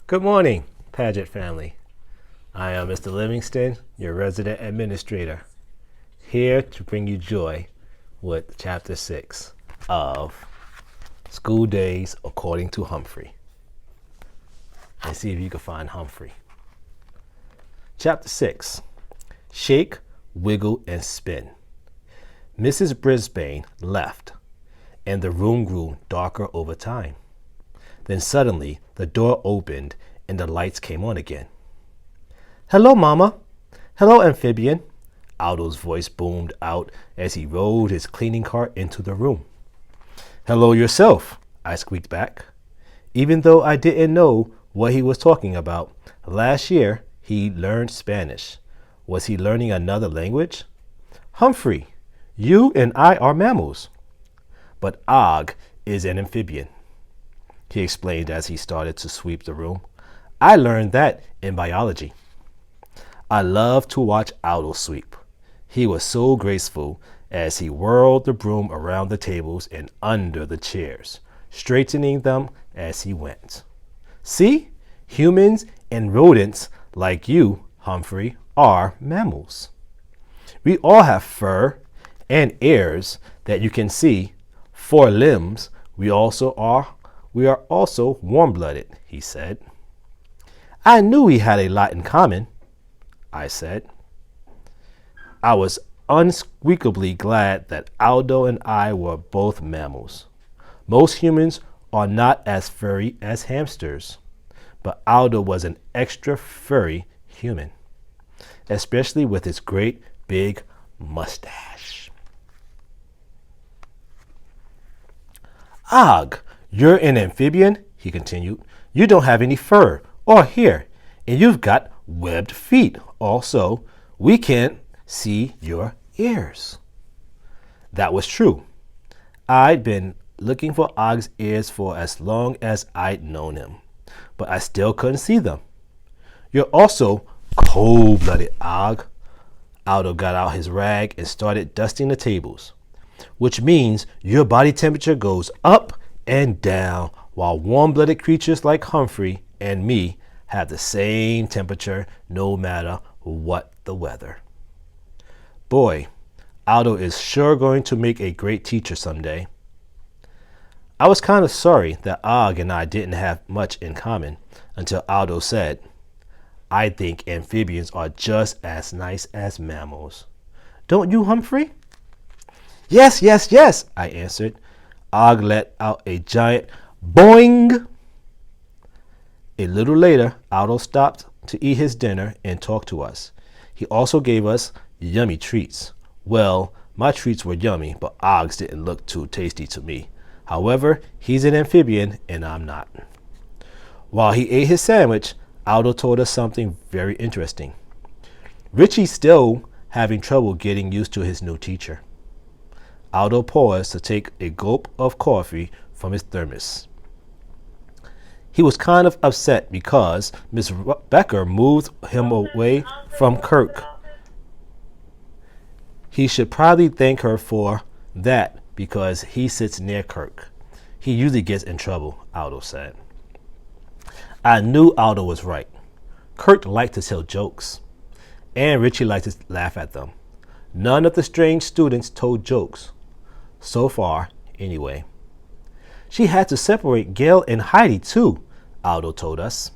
Good morning, Paget family. I am Mr. Livingston, your resident administrator, here to bring you joy with Chapter 6 of School Days According to Humphrey. And see if you can find Humphrey. Chapter 6, Shake, Wiggle, and Spin. Mrs. Brisbane left, and the room grew darker over time. Then suddenly the door opened and the lights came on again. "Hello, Mama. Hello, Amphibian." Aldo's voice boomed out as he rode his cleaning cart into the room. "Hello yourself," I squeaked back. Even though I didn't know what he was talking about, last year he learned Spanish. Was he learning another language? "Humphrey, you and I are mammals, but Og is an amphibian," he explained as he started to sweep the room. "I learned that in biology." I loved to watch Aldo sweep. He was so graceful as he whirled the broom around the tables and under the chairs, straightening them as he went. "See, humans and rodents like you, Humphrey, are mammals. We all have fur and ears that you can see, 4 limbs. We are also warm-blooded," he said. "I knew we had a lot in common," I said. I was unspeakably glad that Aldo and I were both mammals. Most humans are not as furry as hamsters, but Aldo was an extra furry human, especially with his great big mustache. "Og, you're an amphibian," he continued. "You don't have any fur or hair, and you've got webbed feet. Also, we can't see your ears." That was true. I'd been looking for Og's ears for as long as I'd known him, but I still couldn't see them. "You're also cold-blooded, Og." Aldo got out his rag and started dusting the tables, "which means your body temperature goes up and down, while warm-blooded creatures like Humphrey and me have the same temperature no matter what the weather." Boy, Aldo is sure going to make a great teacher someday. I was kind of sorry that Og and I didn't have much in common until Aldo said, "I think amphibians are just as nice as mammals. Don't you, Humphrey?" "Yes, yes, yes," I answered. Og let out a giant boing. A little later, Aldo stopped to eat his dinner and talk to us. He also gave us yummy treats. Well, my treats were yummy, but Og's didn't look too tasty to me. However, he's an amphibian and I'm not. While he ate his sandwich, Aldo told us something very interesting. Richie's still having trouble getting used to his new teacher. Aldo paused to take a gulp of coffee from his thermos. He was kind of upset because Miss Becker moved him away from Kirk. He should probably thank her for that because he sits near Kirk. He usually gets in trouble, Aldo said. I knew Aldo was right. Kirk liked to tell jokes, and Richie liked to laugh at them. None of the strange students told jokes. So far, anyway. She had to separate Gail and Heidi, too, Aldo told us.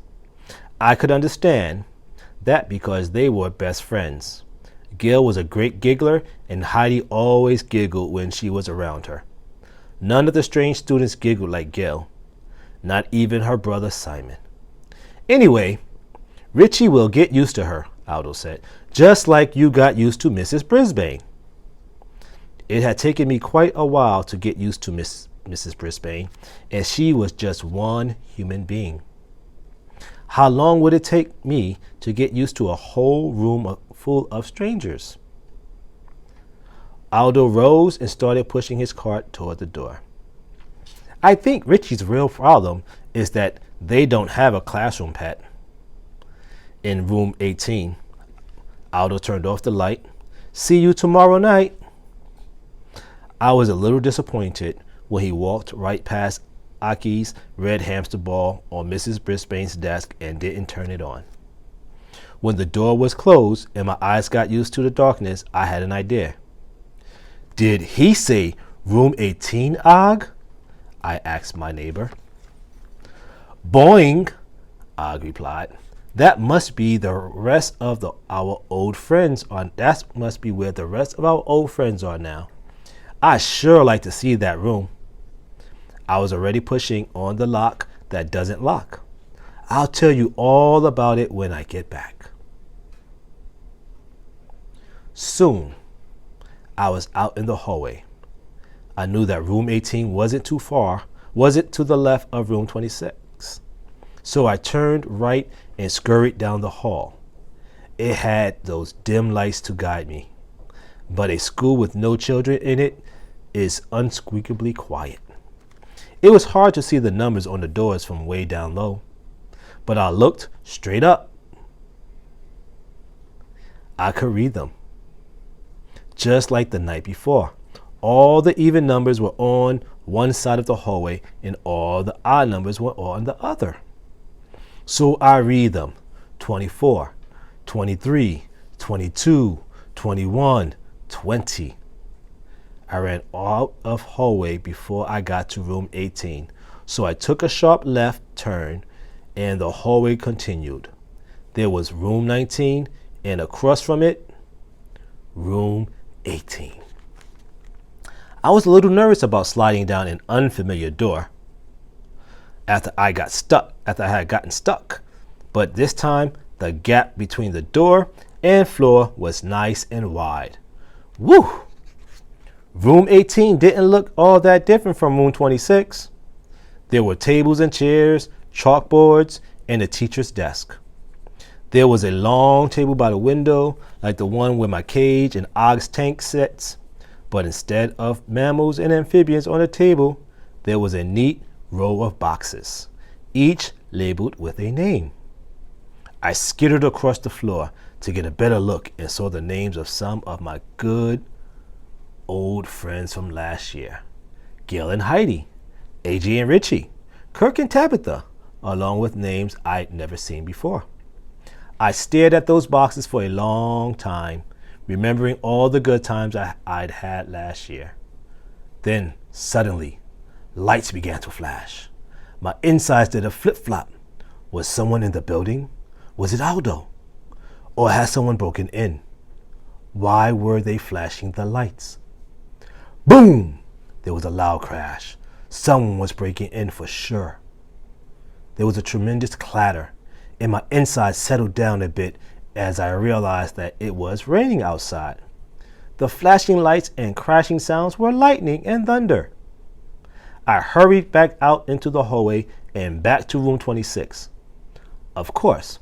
I could understand that because they were best friends. Gail was a great giggler, and Heidi always giggled when she was around her. None of the strange students giggled like Gail, not even her brother Simon. Anyway, Richie will get used to her, Aldo said, just like you got used to Mrs. Brisbane. It had taken me quite a while to get used to Mrs. Brisbane, and she was just one human being. How long would it take me to get used to a whole room full of strangers? Aldo rose and started pushing his cart toward the door. I think Richie's real problem is that they don't have a classroom pet. In room 18, Aldo turned off the light. "See you tomorrow night." I was a little disappointed when he walked right past Aki's red hamster ball on Mrs. Brisbane's desk and didn't turn it on. When the door was closed and my eyes got used to the darkness, I had an idea. Did he say room 18, Og? I asked my neighbor. Boing, Og replied. That must be the rest of our old friends are. That must be where the rest of our old friends are now. I sure like to see that room. I was already pushing on the lock that doesn't lock. I'll tell you all about it when I get back. Soon, I was out in the hallway. I knew that room 18 wasn't too far, wasn't to the left of room 26. So I turned right and scurried down the hall. It had those dim lights to guide me. But a school with no children in it is unspeakably quiet. It was hard to see the numbers on the doors from way down low, but I looked straight up. I could read them. Just like the night before, all the even numbers were on one side of the hallway and all the odd numbers were on the other. So I read them: 24, 23, 22, 21, 20. I ran out of hallway before I got to room 18, so I took a sharp left turn and the hallway continued. There was room 19 and across from it, room 18. I was a little nervous about sliding down an unfamiliar door after I had gotten stuck, but this time the gap between the door and floor was nice and wide. Woo! Room 18 didn't look all that different from room 26. There were tables and chairs, chalkboards, and a teacher's desk. There was a long table by the window, like the one where my cage and Og's tank sits, but instead of mammals and amphibians on the table, there was a neat row of boxes, each labeled with a name. I skittered across the floor to get a better look and saw the names of some of my good old friends from last year. Gil and Heidi, AJ and Richie, Kirk and Tabitha, along with names I'd never seen before. I stared at those boxes for a long time, remembering all the good times I'd had last year. Then, suddenly, lights began to flash. My insides did a flip-flop. Was someone in the building? Was it Aldo? Or had someone broken in? Why were they flashing the lights? Boom! There was a loud crash. Someone was breaking in for sure. There was a tremendous clatter, and my insides settled down a bit as I realized that it was raining outside. The flashing lights and crashing sounds were lightning and thunder. I hurried back out into the hallway and back to room 26. Of course,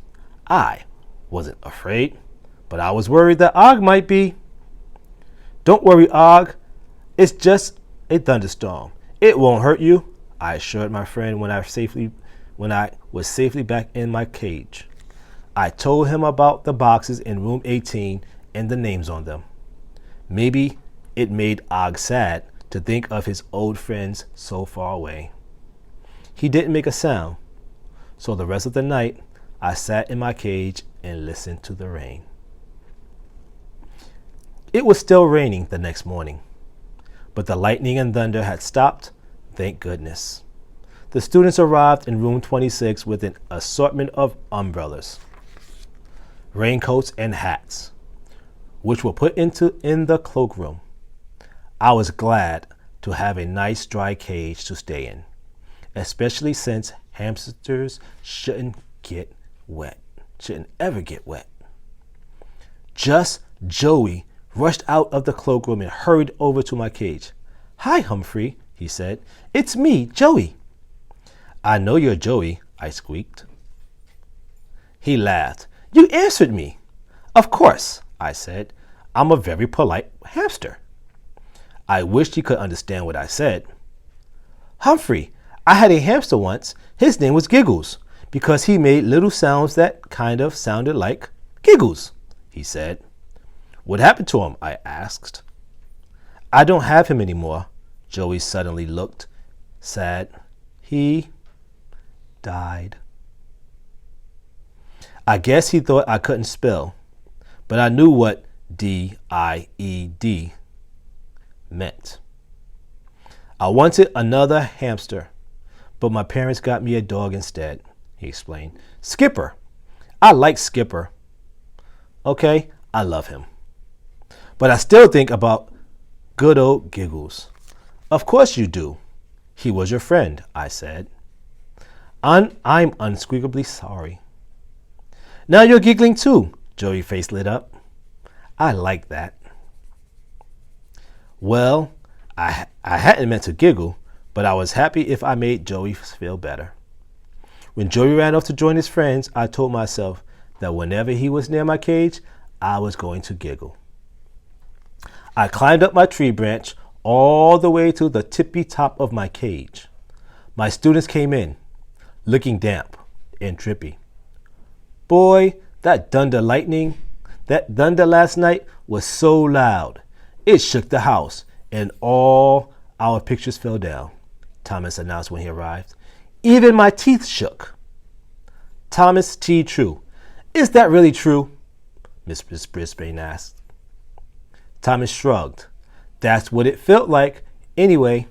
I wasn't afraid, but I was worried that Og might be. Don't worry, Og. It's just a thunderstorm. It won't hurt you, I assured my friend when I was safely back in my cage. I told him about the boxes in room 18 and the names on them. Maybe it made Og sad to think of his old friends so far away. He didn't make a sound, so the rest of the night I sat in my cage and listened to the rain. It was still raining the next morning, but the lightning and thunder had stopped, thank goodness. The students arrived in room 26 with an assortment of umbrellas, raincoats, and hats, which were put in the cloakroom. I was glad to have a nice dry cage to stay in, especially since hamsters shouldn't ever get wet. Just Joey rushed out of the cloakroom and hurried over to my cage. "Hi, Humphrey," he said. "It's me, Joey." "I know you're Joey," I squeaked. He laughed. "You answered me." "Of course," I said. "I'm a very polite hamster." I wished he could understand what I said. "Humphrey, I had a hamster once. His name was Giggles, because he made little sounds that kind of sounded like giggles," he said. "What happened to him?" I asked. "I don't have him anymore." Joey suddenly looked sad. He died. I guess he thought I couldn't spell, but I knew what D-I-E-D meant. I wanted another hamster, but my parents got me a dog instead, he explained. Skipper. I like Skipper. Okay, I love him. But I still think about good old Giggles. Of course you do. He was your friend, I said. I'm unspeakably sorry. Now you're giggling too, Joey's face lit up. I like that. Well, I hadn't meant to giggle, but I was happy if I made Joey feel better. When Joey ran off to join his friends, I told myself that whenever he was near my cage, I was going to giggle. I climbed up my tree branch all the way to the tippy top of my cage. My students came in, looking damp and drippy. Boy, that thunder last night was so loud. It shook the house and all our pictures fell down, Thomas announced when he arrived. Even my teeth shook. Thomas T. True. Is that really true? Mrs. Brisbane asked. Thomas shrugged. That's what it felt like anyway.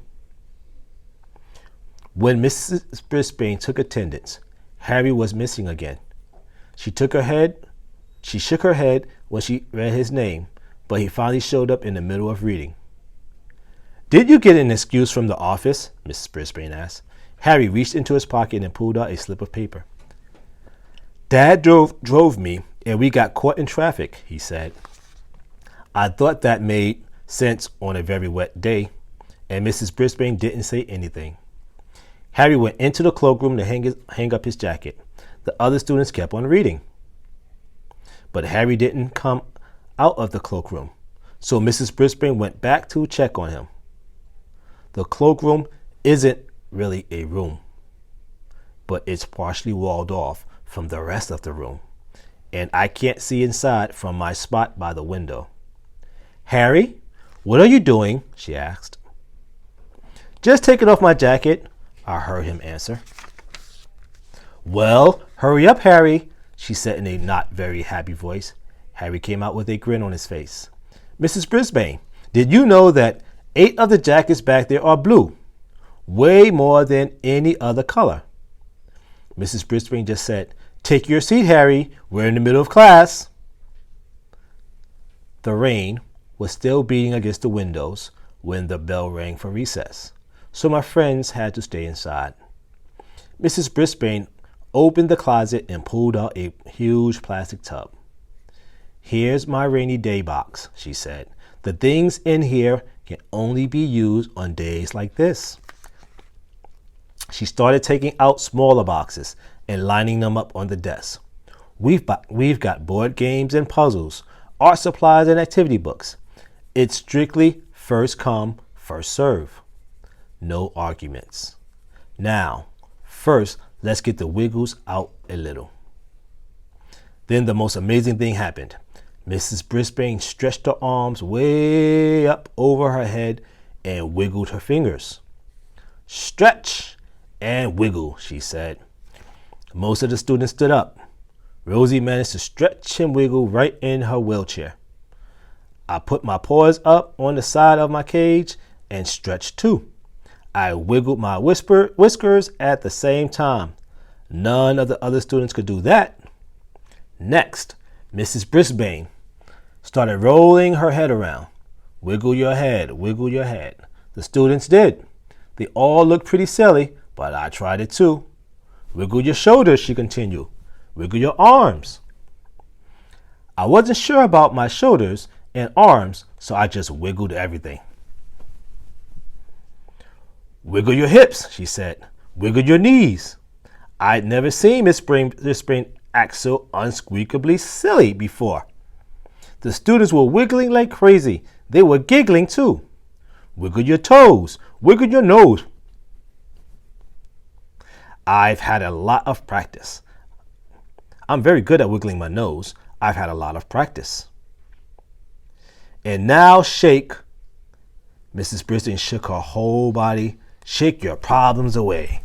When Mrs. Brisbane took attendance, Harry was missing again. She shook her head when she read his name, but he finally showed up in the middle of reading. Did you get an excuse from the office? Mrs. Brisbane asked. Harry reached into his pocket and pulled out a slip of paper. Dad drove me, and we got caught in traffic, he said. I thought that made sense on a very wet day, and Mrs. Brisbane didn't say anything. Harry went into the cloakroom to hang up his jacket. The other students kept on reading. But Harry didn't come out of the cloakroom, so Mrs. Brisbane went back to check on him. The cloakroom isn't really a room, but it's partially walled off from the rest of the room, and I can't see inside from my spot by the window. Harry, what are you doing? She asked. Just taking off my jacket, I heard him answer. Well, hurry up, Harry, she said in a not very happy voice. Harry came out with a grin on his face. Mrs. Brisbane, did you know that 8 of the jackets back there are blue? Way more than any other color. Mrs. Brisbane just said, take your seat, Harry. We're in the middle of class. The rain was still beating against the windows when the bell rang for recess, so my friends had to stay inside. Mrs. Brisbane opened the closet and pulled out a huge plastic tub. Here's my rainy day box, she said. The things in here can only be used on days like this. She started taking out smaller boxes and lining them up on the desk. We've got board games and puzzles, art supplies and activity books. It's strictly first come, first serve. No arguments. Now, first, let's get the Wiggles out a little. Then the most amazing thing happened. Mrs. Brisbane stretched her arms way up over her head and wiggled her fingers. Stretch and wiggle, she said. Most of the students stood up. Rosie managed to stretch and wiggle right in her wheelchair. I put my paws up on the side of my cage and stretched too. I wiggled my whiskers at the same time. None of the other students could do that. Next, Mrs. Brisbane started rolling her head around. Wiggle your head, wiggle your head. The students did. They all looked pretty silly, but I tried it too. Wiggle your shoulders, she continued. Wiggle your arms. I wasn't sure about my shoulders and arms, so I just wiggled everything. Wiggle your hips, she said. Wiggle your knees. I'd never seen Miss Brisbane act so unsqueakably silly before. The students were wiggling like crazy. They were giggling too. Wiggle your toes. Wiggle your nose. I've had a lot of practice. I'm very good at wiggling my nose. I've had a lot of practice. And now shake. Mrs. Brisbane shook her whole body. Shake your problems away.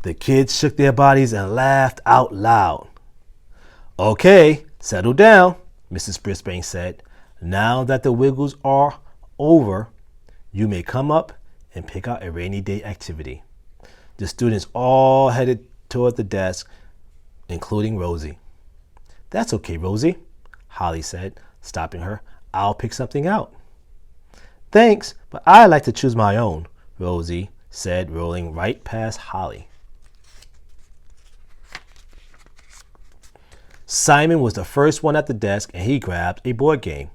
The kids shook their bodies and laughed out loud. Okay, settle down, Mrs. Brisbane said. Now that the wiggles are over, you may come up and pick out a rainy day activity. The students all headed toward the desk, including Rosie. That's okay, Rosie, Holly said, stopping her. I'll pick something out. Thanks, but I like to choose my own, Rosie said, rolling right past Holly. Simon was the first one at the desk, and he grabbed a board game.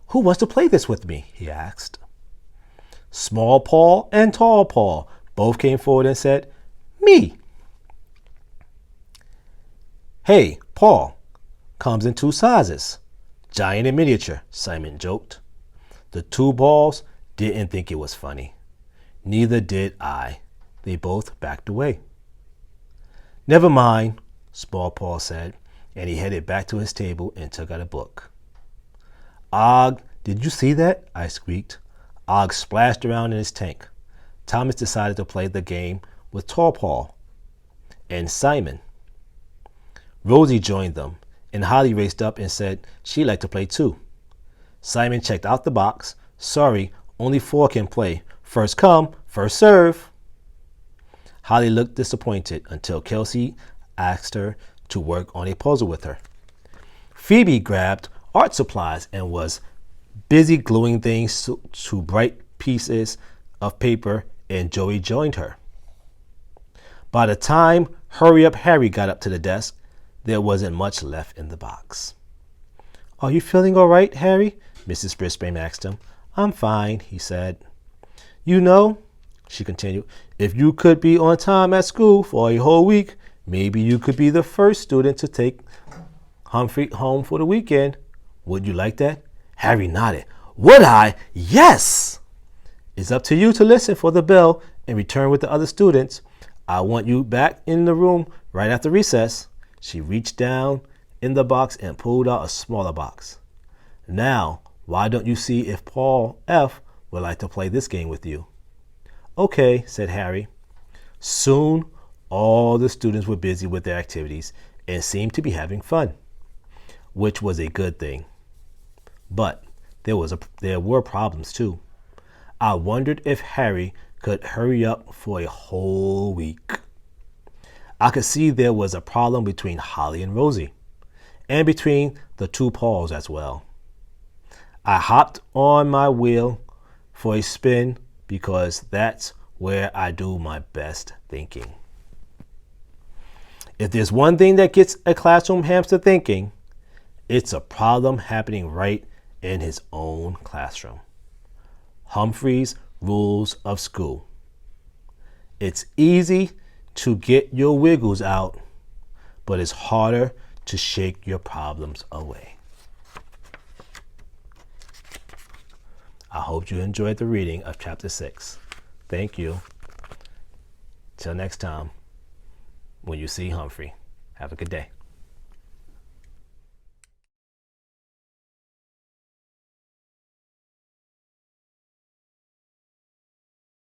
Who wants to play this with me? He asked. Small Paul and Tall Paul both came forward and said, Me. Hey, Paul, comes in two sizes. Giant and miniature, Simon joked. The two balls didn't think it was funny. Neither did I. They both backed away. Never mind, Small Paul said, and he headed back to his table and took out a book. Og, did you see that? I squeaked. Og splashed around in his tank. Thomas decided to play the game with Tall Paul and Simon. Rosie joined them, and Holly raced up and said she'd like to play too. Simon checked out the box. Sorry, only 4 can play. First come, first serve. Holly looked disappointed until Kelsey asked her to work on a puzzle with her. Phoebe grabbed art supplies and was busy gluing things to bright pieces of paper, and Joey joined her. By the time Hurry Up Harry got up to the desk, there wasn't much left in the box. Are you feeling all right, Harry? Mrs. Brisbane asked him. I'm fine, he said. You know, she continued, if you could be on time at school for a whole week, maybe you could be the first student to take Humphrey home for the weekend. Would you like that? Harry nodded. Would I? Yes! It's up to you to listen for the bell and return with the other students. I want you back in the room right after recess. She reached down in the box and pulled out a smaller box. Now, why don't you see if Paul F. would like to play this game with you? Okay, said Harry. Soon, all the students were busy with their activities and seemed to be having fun, which was a good thing. But there were problems too. I wondered if Harry could hurry up for a whole week. I could see there was a problem between Holly and Rosie, and between the two Pauls as well. I hopped on my wheel for a spin because that's where I do my best thinking. If there's one thing that gets a classroom hamster thinking, it's a problem happening right in his own classroom. Humphrey's Rules of School. It's easy to get your wiggles out, but it's harder to shake your problems away. I hope you enjoyed the reading of Chapter 6. Thank you. Till next time, when you see Humphrey, have a good day.